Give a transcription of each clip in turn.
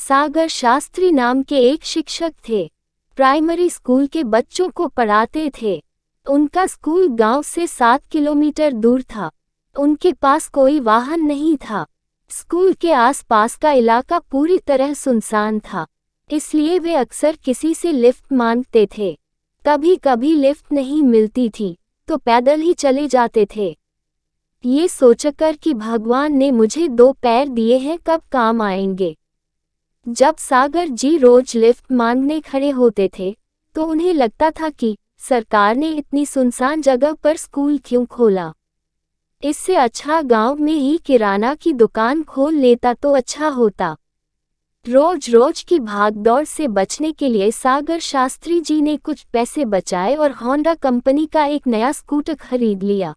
सागर शास्त्री नाम के एक शिक्षक थे। प्राइमरी स्कूल के बच्चों को पढ़ाते थे। उनका स्कूल गांव से 7 किलोमीटर दूर था। उनके पास कोई वाहन नहीं था। स्कूल के आसपास का इलाका पूरी तरह सुनसान था, इसलिए वे अक्सर किसी से लिफ्ट मांगते थे। कभी कभी लिफ्ट नहीं मिलती थी तो पैदल ही चले जाते थे, ये सोचकर कि भगवान ने मुझे 2 पैर दिए हैं, कब काम आएंगे। जब सागर जी रोज लिफ्ट मांगने खड़े होते थे तो उन्हें लगता था कि सरकार ने इतनी सुनसान जगह पर स्कूल क्यों खोला। इससे अच्छा गांव में ही किराना की दुकान खोल लेता तो अच्छा होता। रोज रोज की भागदौड़ से बचने के लिए सागर शास्त्री जी ने कुछ पैसे बचाए और होंडा कंपनी का एक नया स्कूटर खरीद लिया।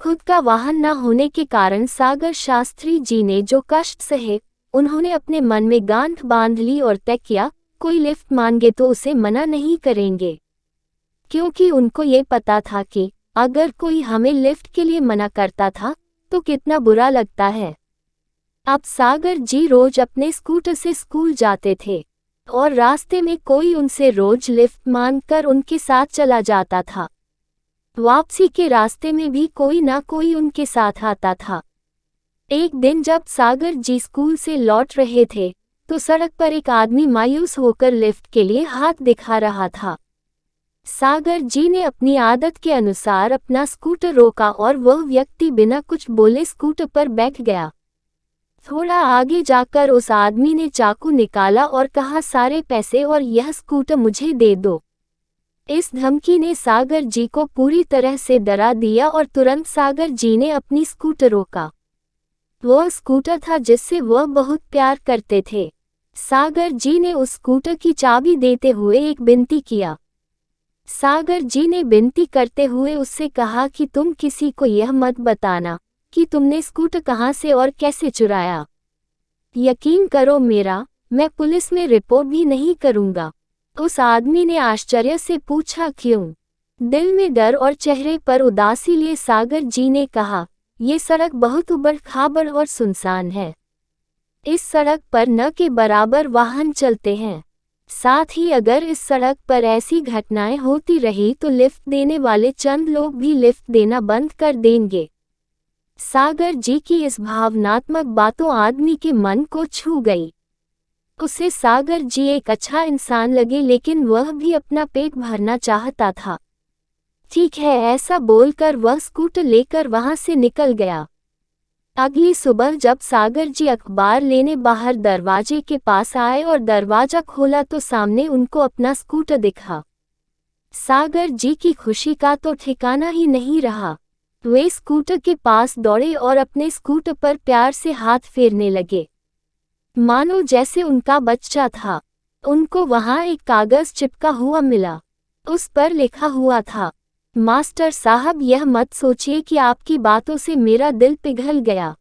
खुद का वाहन न होने के कारण सागर शास्त्री जी ने जो कष्ट सहे, उन्होंने अपने मन में गांठ बांध ली और तय किया, कोई लिफ्ट मांगे तो उसे मना नहीं करेंगे। क्योंकि उनको ये पता था कि अगर कोई हमें लिफ्ट के लिए मना करता था तो कितना बुरा लगता है। अब सागर जी रोज अपने स्कूटर से स्कूल जाते थे और रास्ते में कोई उनसे रोज लिफ्ट मांगकर उनके साथ चला जाता था। वापसी के रास्ते में भी कोई ना कोई उनके साथ आता था। एक दिन जब सागर जी स्कूल से लौट रहे थे तो सड़क पर एक आदमी मायूस होकर लिफ्ट के लिए हाथ दिखा रहा था। सागर जी ने अपनी आदत के अनुसार अपना स्कूटर रोका और वह व्यक्ति बिना कुछ बोले स्कूटर पर बैठ गया। थोड़ा आगे जाकर उस आदमी ने चाकू निकाला और कहा, सारे पैसे और यह स्कूटर मुझे दे दो। इस धमकी ने सागर जी को पूरी तरह से डरा दिया और तुरंत सागर जी ने अपनी स्कूटर रोका। वह स्कूटर था जिससे वह बहुत प्यार करते थे। सागर जी ने उस स्कूटर की चाबी देते हुए एक विनती किया। सागर जी ने विनती करते हुए उससे कहा कि तुम किसी को यह मत बताना कि तुमने स्कूटर कहाँ से और कैसे चुराया। यकीन करो मेरा, मैं पुलिस में रिपोर्ट भी नहीं करूँगा। उस आदमी ने आश्चर्य से पूछा, क्यों? दिल में डर और चेहरे पर उदासी लिए सागर जी ने कहा, ये सड़क बहुत उबड़-खाबड़ और सुनसान है। इस सड़क पर न के बराबर वाहन चलते हैं। साथ ही अगर इस सड़क पर ऐसी घटनाएं होती रही तो लिफ्ट देने वाले चंद लोग भी लिफ्ट देना बंद कर देंगे। सागर जी की इस भावनात्मक बातों आदमी के मन को छू गई। उसे सागर जी एक अच्छा इंसान लगे, लेकिन वह भी अपना पेट भरना चाहता था। ठीक है, ऐसा बोलकर वह स्कूटर लेकर वहां से निकल गया। अगली सुबह जब सागर जी अखबार लेने बाहर दरवाजे के पास आए और दरवाजा खोला तो सामने उनको अपना स्कूटर दिखा। सागर जी की खुशी का तो ठिकाना ही नहीं रहा। वे स्कूटर के पास दौड़े और अपने स्कूटर पर प्यार से हाथ फेरने लगे, मानो जैसे उनका बच्चा था। उनको वहां एक कागज चिपका हुआ मिला। उस पर लिखा हुआ था, मास्टर साहब, यह मत सोचिए कि आपकी बातों से मेरा दिल पिघल गया।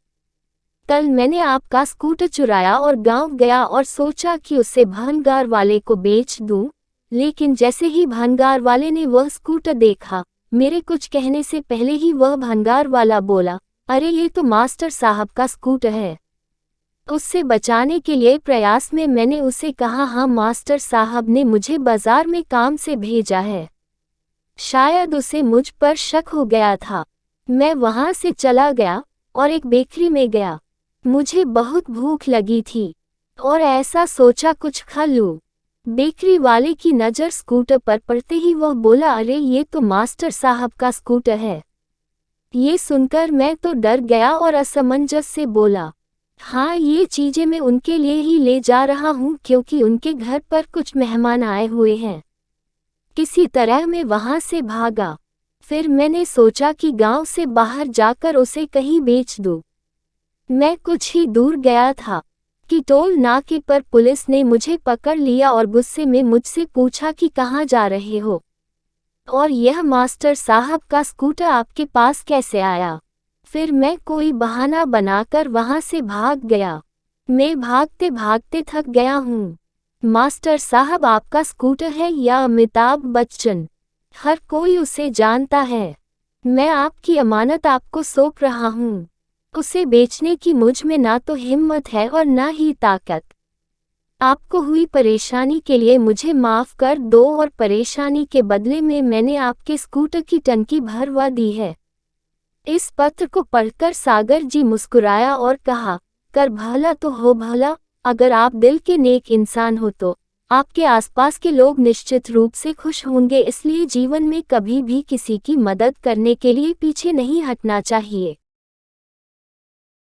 कल मैंने आपका स्कूटर चुराया और गांव गया और सोचा कि उसे भंगार वाले को बेच दूं, लेकिन जैसे ही भंगार वाले ने वह स्कूटर देखा, मेरे कुछ कहने से पहले ही वह भंगार वाला बोला, अरे ये तो मास्टर साहब का स्कूटर है। उससे बचाने के लिए प्रयास में मैंने उसे कहा, हाँ मास्टर साहब ने मुझे बाजार में काम से भेजा है। शायद उसे मुझ पर शक हो गया था। मैं वहां से चला गया और एक बेकरी में गया। मुझे बहुत भूख लगी थी और ऐसा सोचा कुछ खा लूं। बेकरी वाले की नज़र स्कूटर पर पड़ते ही वह बोला, अरे ये तो मास्टर साहब का स्कूटर है। ये सुनकर मैं तो डर गया और असमंजस से बोला, हाँ ये चीजें मैं उनके लिए ही ले जा रहा हूँ क्योंकि उनके घर पर कुछ मेहमान आए हुए हैं। किसी तरह मैं वहां से भागा। फिर मैंने सोचा कि गांव से बाहर जाकर उसे कहीं बेच दूं। मैं कुछ ही दूर गया था कि टोल नाके पर पुलिस ने मुझे पकड़ लिया और गुस्से में मुझसे पूछा कि कहाँ जा रहे हो और यह मास्टर साहब का स्कूटर आपके पास कैसे आया। फिर मैं कोई बहाना बनाकर वहां से भाग गया। मैं भागते भागते थक गया हूँ। मास्टर साहब, आपका स्कूटर है या अमिताभ बच्चन? हर कोई उसे जानता है। मैं आपकी अमानत आपको सौंप रहा हूँ। उसे बेचने की मुझ में ना तो हिम्मत है और ना ही ताकत। आपको हुई परेशानी के लिए मुझे माफ़ कर दो और परेशानी के बदले में मैंने आपके स्कूटर की टंकी भरवा दी है। इस पत्र को पढ़कर सागर जी मुस्कुराया और कहा, कर भला तो हो भला, अगर आप दिल के नेक इंसान हो तो आपके आसपास के लोग निश्चित रूप से खुश होंगे। इसलिए जीवन में कभी भी किसी की मदद करने के लिए पीछे नहीं हटना चाहिए।